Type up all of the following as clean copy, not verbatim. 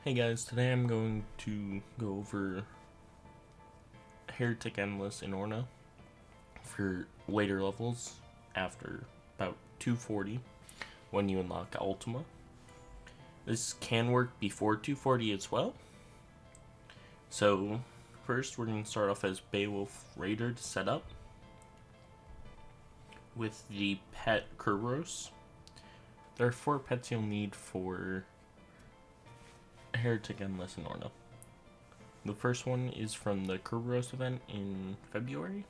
Hey guys, today I'm going to go over Heretic Endless in Orna for later levels after about 240 when you unlock Ultima. This can work before 240 as well. So first we're going to start off as Beowulf Raider to set up with the pet Kerberos. There are 4 pets you'll need for Heretic Endless in Orna. The first one is from the Kerberos event in February,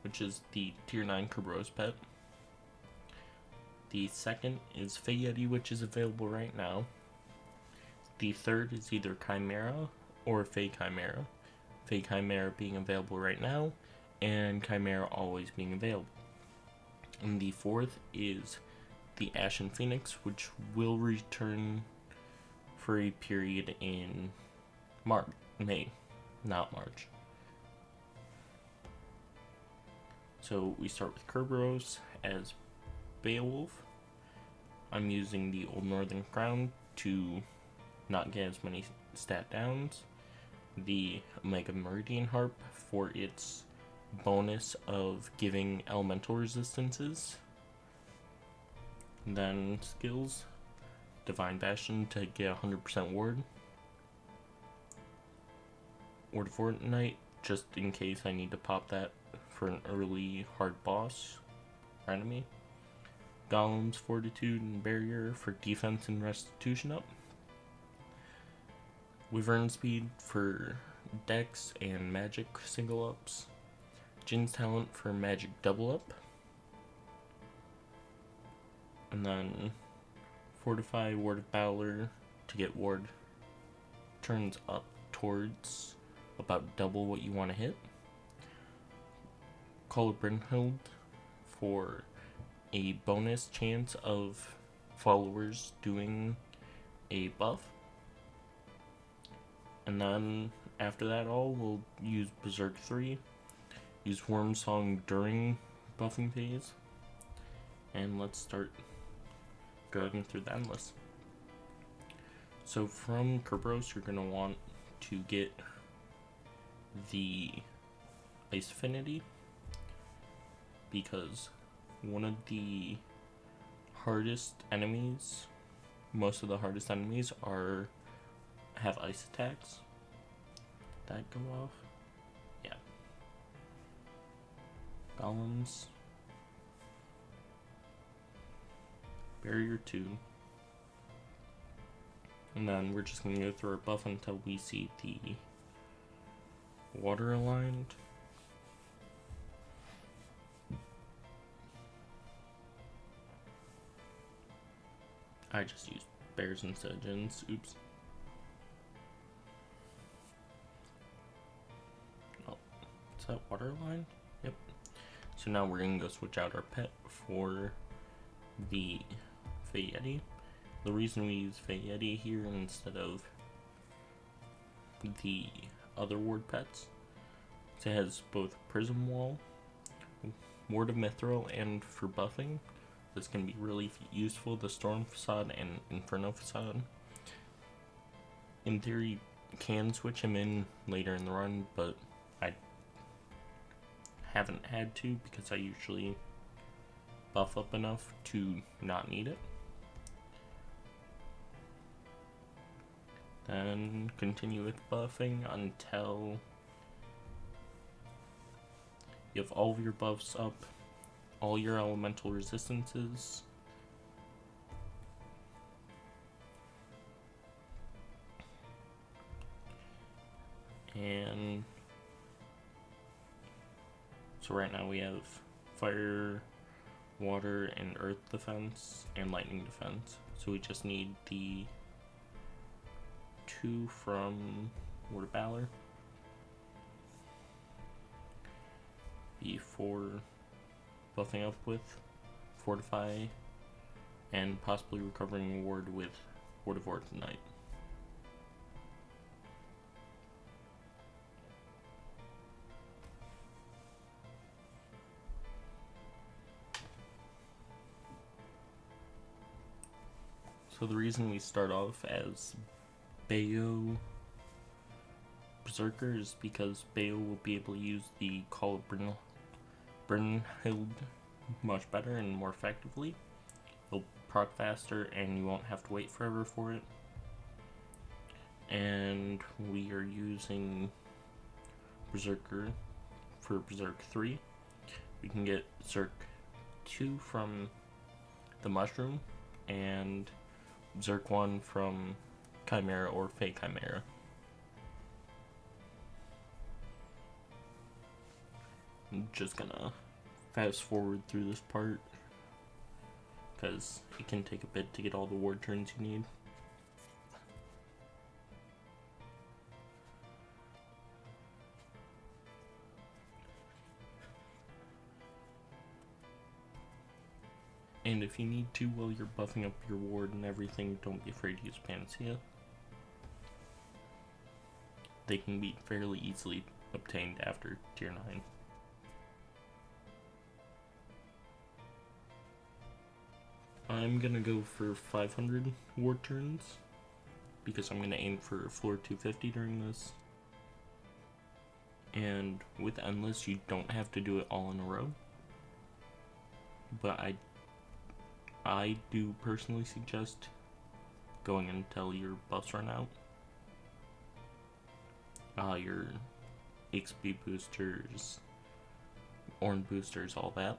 which is the tier 9 Kerberos pet. The second is Fey Yeti, which is available right now. The third is either Chimera or Fey Chimera. Fey Chimera being available right now, and Chimera always being available. And the fourth is the Ashen Phoenix, which will return for a period in May, not March. So we start with Kerberos as Beowulf. I'm using the Old Northern Crown to not get as many stat downs. The Omega Meridian Harp for its bonus of giving elemental resistances. Then skills, Divine Bastion to get 100% ward. Ward Fortnite, just in case I need to pop that for an early hard boss or enemy. Golem's Fortitude and Barrier for defense and restitution up. Wyvern Speed for dex and magic single ups. Jin's Talent for magic double up. And then Fortify Ward of Valor to get ward turns up towards about double what you want to hit. Call of Brynhild for a bonus chance of followers doing a buff. And then after that all, we'll use Berserk 3, use Worm Song during buffing phase, and let's start going through the endless. So from Kerberos, you're going to want to get the Ice Affinity, because one of the hardest enemies, most of the hardest enemies have ice attacks. Did that go off? Yeah. Golems. Barrier 2. And then we're just going to go through our buff until we see the water aligned. I just used bears instead of gins. Oops. Oh, is that water aligned? Yep. So now we're going to go switch out our pet for the Fey Yeti. The reason we use Fey Yeti here instead of the other ward pets is it has both Prism Wall, Ward of Mithril, and for buffing, that's going to be really useful, the Storm Facade and Inferno Facade. In theory, can switch him in later in the run, but I haven't had to because I usually buff up enough to not need it. Then continue with buffing until you have all of your buffs up, all your elemental resistances, and so right now we have fire, water, and earth defense, and lightning defense. So we just need the 2 from Ward of Valor before buffing up with Fortify and possibly recovering ward with Ward of Fortnite. So the reason we start off as Beo berserker is because Beo will be able to use the Call of Brynhild much better and more effectively. It'll proc faster and you won't have to wait forever for it. And we are using berserker for berserk 3. We can get berserk 2 from the mushroom and berserk 1 from Chimera or Fey Chimera. I'm just gonna fast forward through this part because it can take a bit to get all the ward turns you need. And if you need to while you're buffing up your ward and everything, don't be afraid to use Panacea. They can be fairly easily obtained after tier 9. I'm gonna go for 500 ward turns because I'm gonna aim for floor 250 during this. And with Endless, you don't have to do it all in a row. But I do personally suggest going until your buffs run out. Your XP boosters, Orn boosters, all that.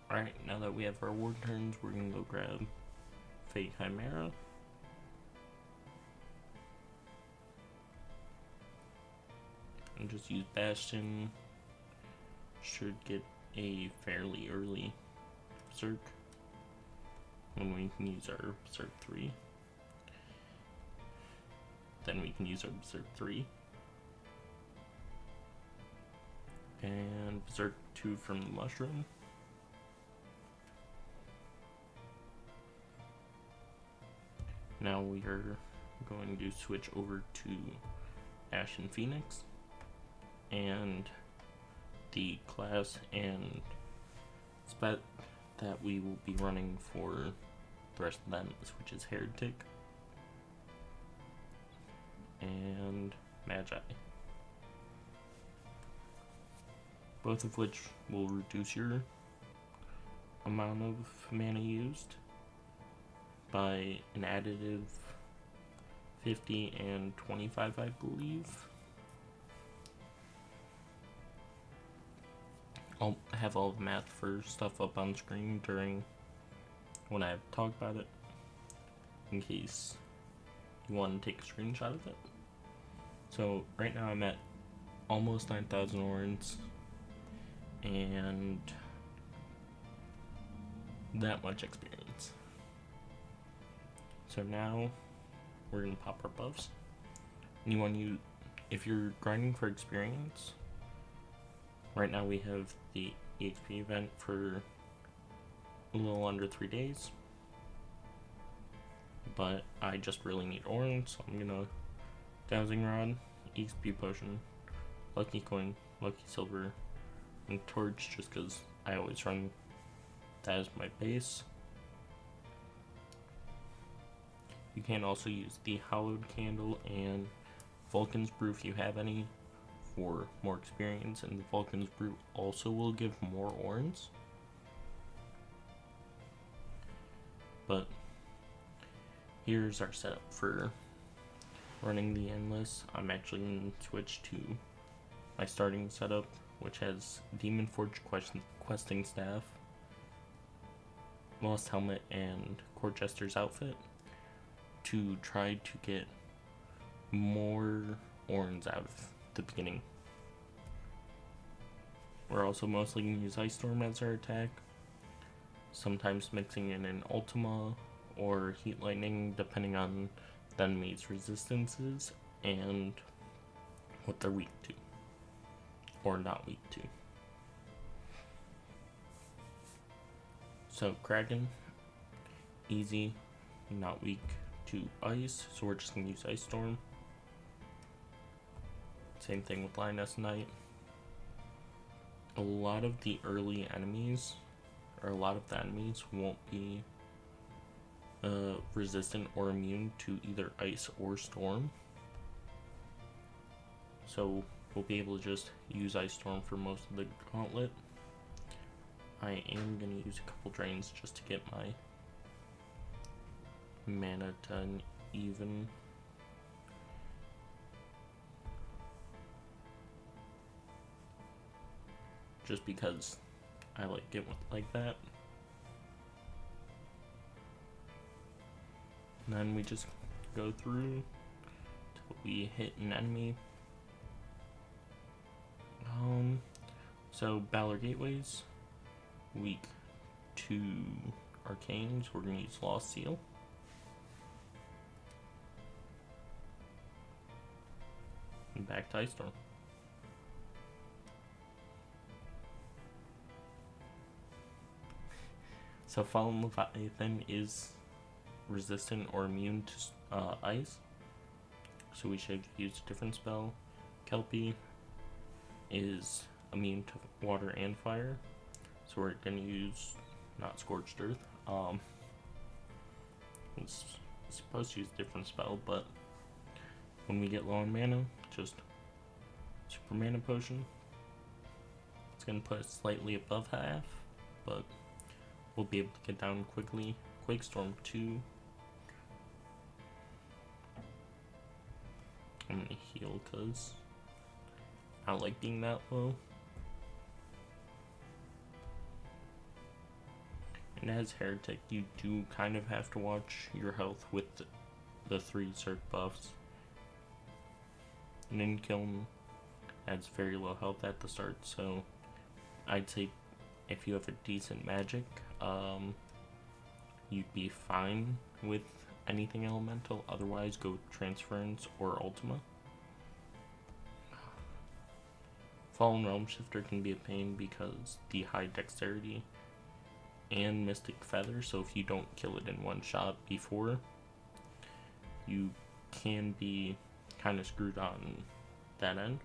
Alright, now that we have our ward turns, we're gonna go grab Fey Chimera. And just use Bastion. Should get a fairly early berserk. When we can use our berserk 3. Then we can use our berserk 3. And berserk 2 from the mushroom. Now we are going to switch over to Ashen Phoenix and the class and spec that we will be running for the rest of them, which is Heretic and Magi. Both of which will reduce your amount of mana used by an additive 50 and 25, I believe. I'll have all the math for stuff up on screen during when I talk about it, in case you want to take a screenshot of it. So right now I'm at almost 9,000 orns and that much experience. So now we're gonna pop our buffs. And if you're grinding for experience, right now we have the EXP event for a little under 3 days. But I just really need orange, so I'm gonna Dowsing Rod, EXP Potion, Lucky Coin, Lucky Silver, and Torch just because I always run that as my base. You can also use the Hallowed Candle and Vulcan's Brew if you have any for more experience, and the Vulcan's Brew also will give more orns. But here's our setup for running the Endless. I'm actually going to switch to my starting setup, which has Demon Forge questing staff, Lost Helmet, and Court Jester's outfit to try to get more orns out of the beginning. We're also mostly going to use Ice Storm as our attack, sometimes mixing in an Ultima or Heat Lightning depending on the enemy's resistances and what they're weak to or not weak to. So Kraken, easy, not weak to ice, so we're just going to use Ice Storm. Same thing with Lioness Knight. A lot of the early enemies, or a lot of the enemies, won't be resistant or immune to either ice or storm. So we'll be able to just use Ice Storm for most of the gauntlet. I am going to use a couple drains just to get my mana done even. Just because I like it like that. And then we just go through till we hit an enemy. So Valor Gateways, weak to Arcanes, we're going to use Lost Seal. And back to Ice Storm. So Fallen Leviathan is resistant or immune to ice, so we should use a different spell. Kelpie is immune to water and fire, so we're going to use not Scorched Earth. It's supposed to use a different spell, but when we get low on mana, just Super Mana Potion. It's going to put us slightly above half, but we'll be able to get down quickly. Quake Storm 2. I'm going to heal because I don't like being that low. And as Heretic, you do kind of have to watch your health with the 3 Zerk buffs. Ninkiln adds very low health at the start, so I'd say if you have a decent magic, you'd be fine with anything elemental. Otherwise, go with Transference or Ultima. Fallen Realm Shifter can be a pain because the high dexterity and Mystic Feather, so if you don't kill it in one shot before, you can be kind of screwed on that end.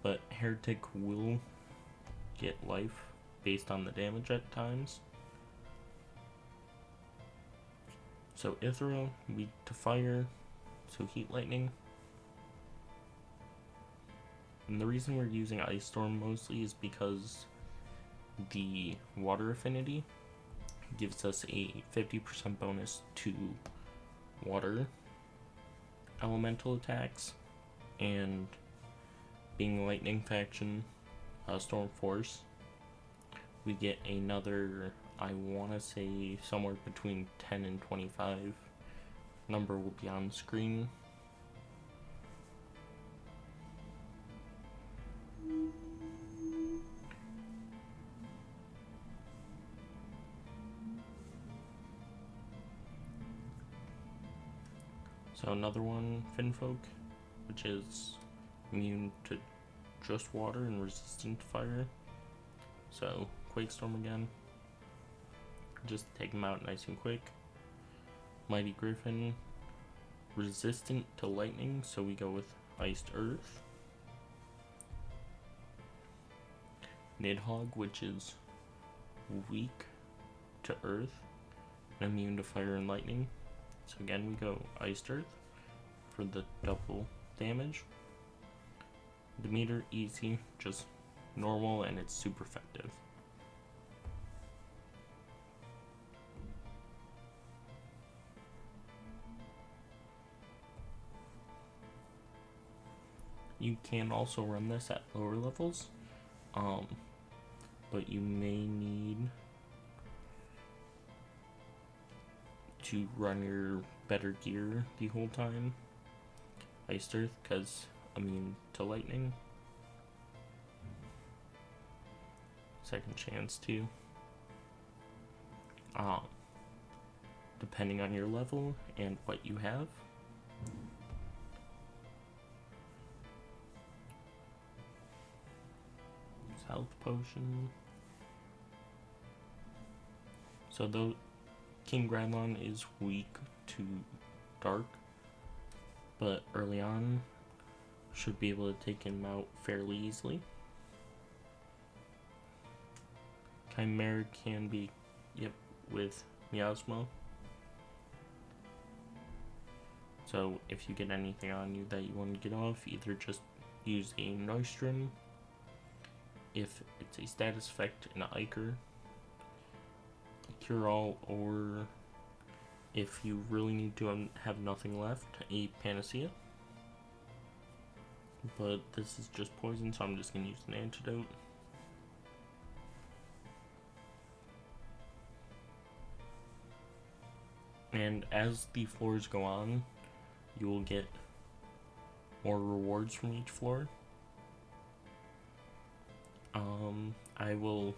But Heretic will get life based on the damage at times. So Ithra, weak to fire, so Heat Lightning. And the reason we're using Ice Storm mostly is because the water affinity gives us a 50% bonus to water elemental attacks, and being lightning faction, Storm Force, we get another, I want to say somewhere between 10 and 25. Number will be on screen. So another one, Finfolk, which is immune to just water and resistant to fire. So Quake Storm again, just take them out nice and quick. Mighty Griffin, resistant to lightning, so we go with Iced Earth. Nidhogg, which is weak to earth and immune to fire and lightning. So again, we go Iced Earth for the double damage. Demeter, easy, just normal, and it's super effective. You can also run this at lower levels, but you may need to run your better gear the whole time. Iced Earth, because immune to lightning. Second chance too. Depending on your level and what you have. Health potion. So though King Gradlon is weak to dark, but early on should be able to take him out fairly easily. Chimera can be, yep, with Miasma. So if you get anything on you that you want to get off, either just use a Neustrum, if it's a status effect, an Iker, a Cure-All, or if you really need to have nothing left, a Panacea. But this is just poison, so I'm just going to use an antidote. And as the floors go on, you will get more rewards from each floor. I will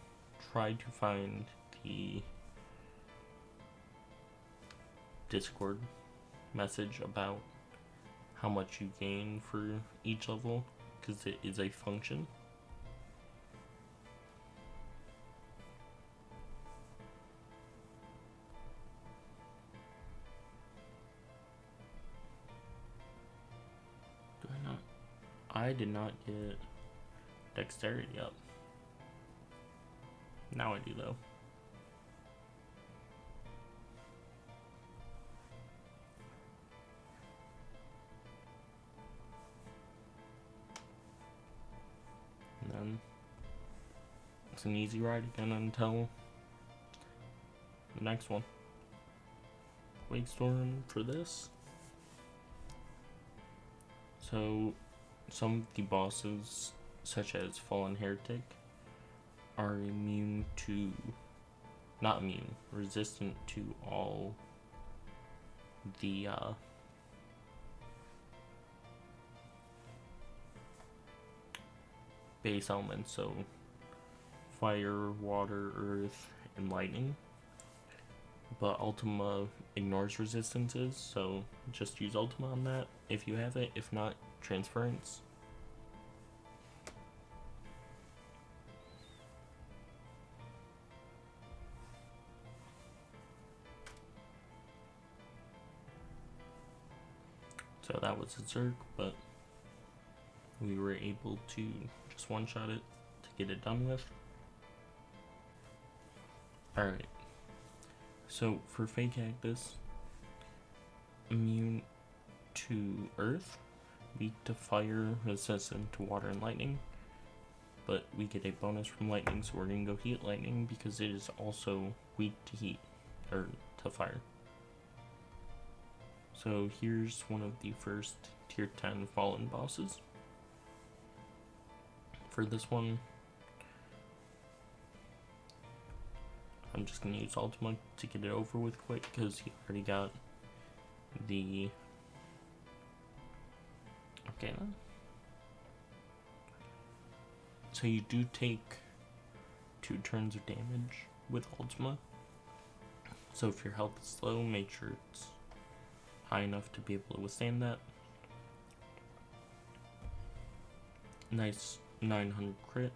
try to find the Discord message about how much you gain for each level, because it is a function. I did not get dexterity up. Now I do though. And then it's an easy ride again until the next one. Wake Storm for this. So some of the bosses, such as Fallen Heretic, are immune to, not immune, resistant to all the base elements, so fire, water, earth, and lightning. But Ultima ignores resistances, so just use Ultima on that if you have it. If not, Transference. So that was a Zerg, but we were able to just one-shot it to get it done with. Alright. So for Fey Cactus, immune to earth, weak to fire, resistant to water and lightning, but we get a bonus from lightning, so we're gonna go heat lightning because it is also weak to heat, or to fire. So here's one of the first tier 10 fallen bosses. For this one, I'm just going to use Ultima to get it over with quick because he already got the Arcana. So you do take 2 turns of damage with Ultima. So if your health is low, make sure it's high enough to be able to withstand that. Nice 900 crit.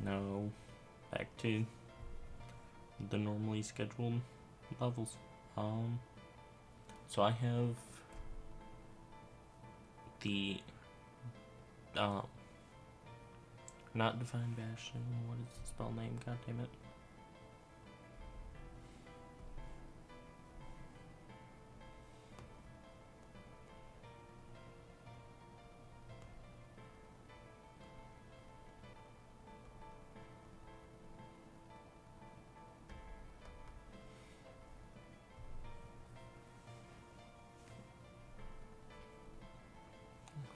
Now back to the normally scheduled levels. So I have the not Divine Bastion. What is the spell name? God damn it.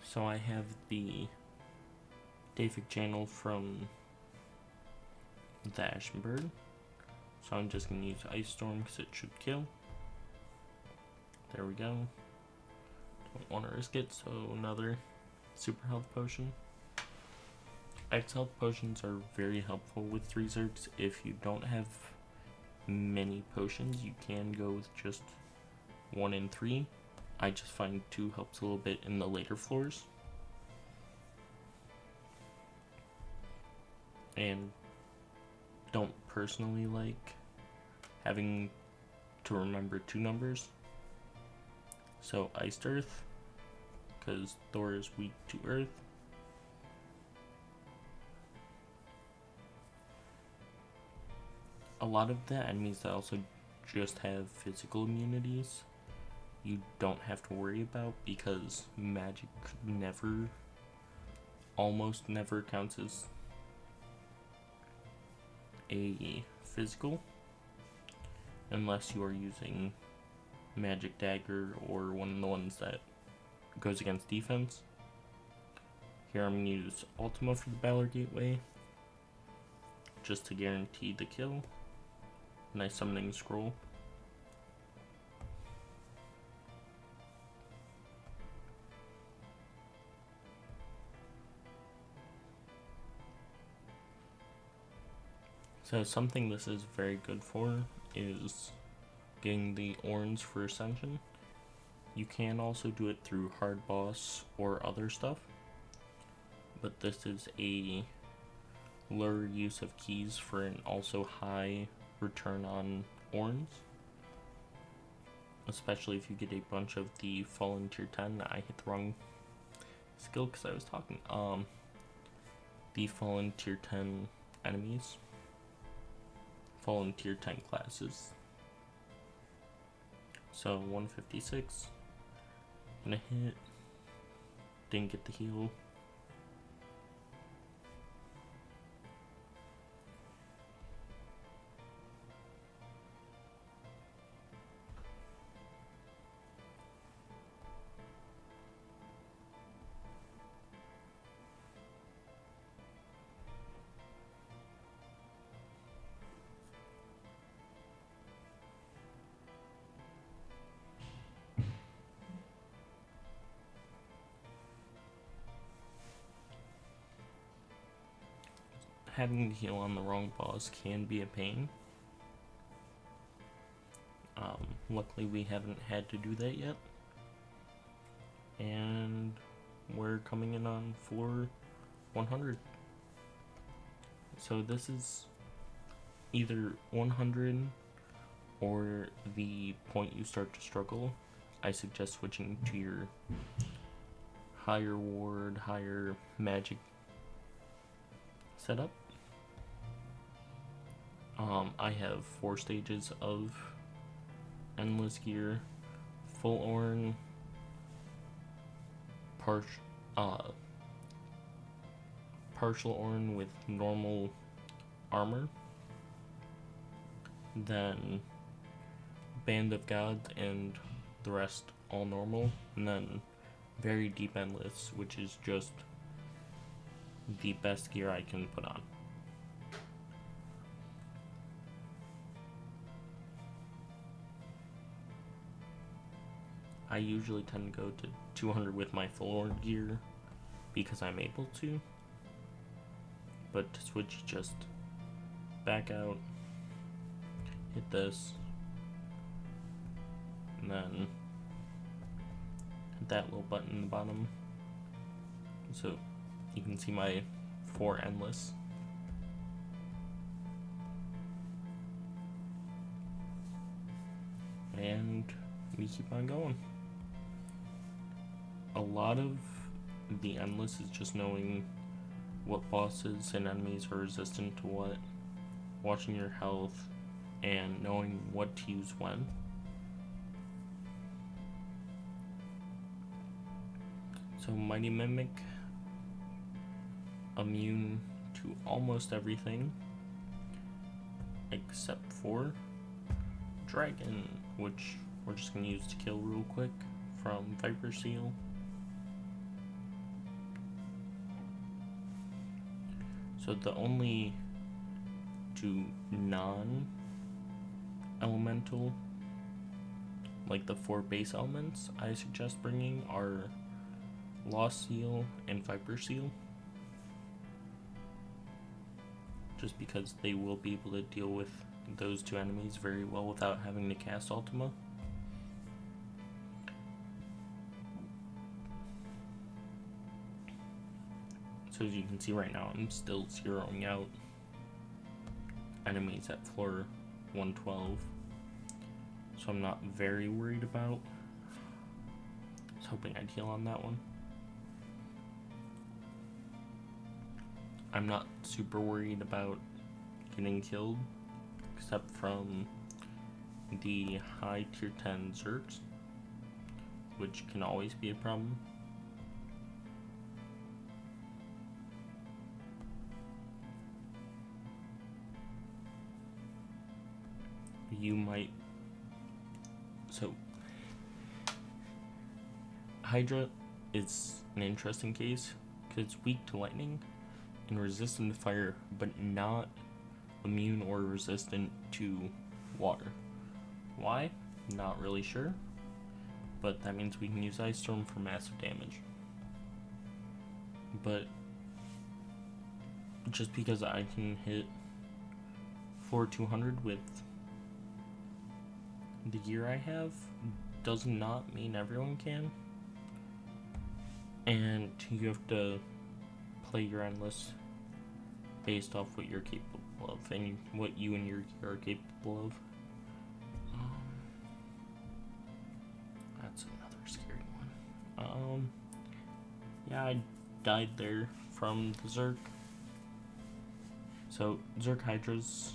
So I have the Davic channel from the Ashen Bird. So I'm just going to use Ice Storm because it should kill. There we go. Don't want to risk it, so another super health potion. X health potions are very helpful with 3 Zergs. If you don't have many potions, you can go with just 1 and 3. I just find 2 helps a little bit in the later floors. and don't personally like having to remember 2 numbers. So Iced Earth, because Thor is weak to Earth. A lot of the enemies that also just have physical immunities, you don't have to worry about, because magic almost never counts as a physical, unless you are using Magic Dagger or one of the ones that goes against defense. Here I'm going to use Ultima for the Valor Gateway, just to guarantee the kill. Nice summoning scroll. So something this is very good for is getting the Orns for Ascension. You can also do it through hard boss or other stuff, but this is a lower use of keys for an also high return on Orns, especially if you get a bunch of the fallen tier 10. I hit the wrong skill because I was talking. The fallen tier 10 enemies, fallen tier 10 classes. So 156, gonna hit, didn't get the heal. Having to heal on the wrong boss can be a pain. Luckily we haven't had to do that yet. And we're coming in on floor 100. So this is either 100 or the point you start to struggle. I suggest switching to your higher ward, higher magic setup. I have 4 stages of endless gear: full Orn, partial Orn with normal armor, then Band of Gods, and the rest all normal, and then very deep endless, which is just the best gear I can put on. I usually tend to go to 200 with my full Orn gear because I'm able to, but to switch, just back out, hit this, and then hit that little button in the bottom, so you can see my 4 endless. And we keep on going. A lot of the endless is just knowing what bosses and enemies are resistant to what, watching your health, and knowing what to use when. So Mighty Mimic, immune to almost everything except for Dragon, which we're just going to use to kill real quick from Viper Seal. So the only 2 non-elemental, like the 4 base elements, I suggest bringing are Lost Seal and Viper Seal, just because they will be able to deal with those 2 enemies very well without having to cast Ultima. So as you can see right now, I'm still zeroing out enemies at floor 112, so I'm not very worried about. I was hoping I'd heal on that one. I'm not super worried about getting killed, except from the high tier 10 Zerks, which can always be a problem. You might... So, Hydra is an interesting case, because it's weak to lightning and resistant to fire, but not immune or resistant to water. Why? Not really sure, but that means we can use Ice Storm for massive damage. But just because I can hit floor 200 with the gear I have does not mean everyone can. And you have to play your endless based off what you're capable of and what you and your gear are capable of. That's another scary one. Yeah, I died there from the Zerk. So, Zerk Hydras.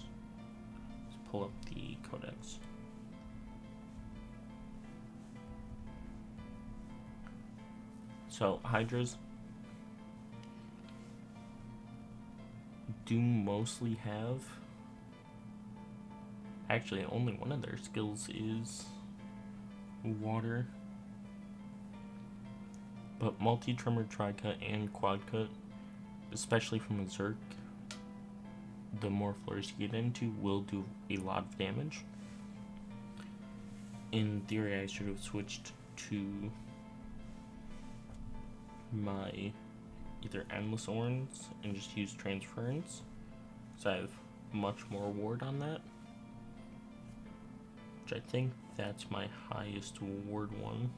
Let's pull up the codex. So, Hydras do mostly have... Actually, only one of their skills is water. But multi-tremor, tri-cut, and quad-cut, especially from a Zerk, the more floors you get into, will do a lot of damage. In theory, I should have switched to my either Endless Orns and just use Transference, because I have much more ward on that. Which I think that's my highest ward one.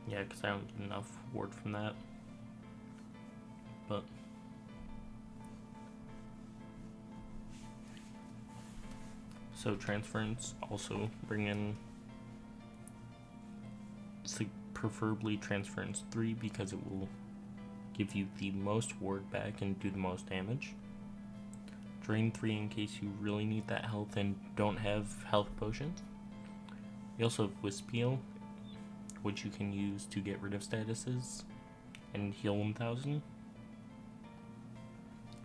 Yeah, because I don't get enough ward from that. But so Transference, also bring in preferably Transference 3 because it will give you the most ward back and do the most damage. Drain 3 in case you really need that health and don't have health potions. You also have Wisp Heal, which you can use to get rid of statuses and heal 1000.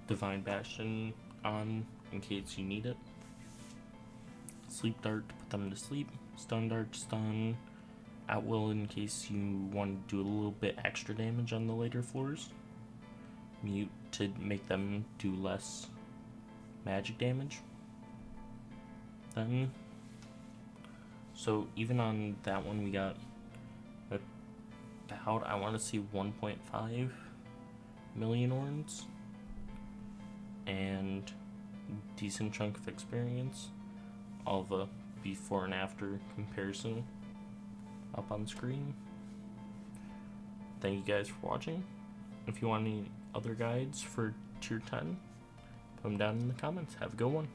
Divine Bastion on in case you need it. Sleep Dart to put them to sleep. Stun Dart to stun. At will in case you want to do a little bit extra damage on the later floors. Mute to make them do less magic damage. Then, so even on that one we got about, I want to see 1.5 million orns and decent chunk of experience. All of a before and after comparison up on screen. Thank you guys for watching. If you want any other guides for tier 10, put them down in the comments. Have a good one.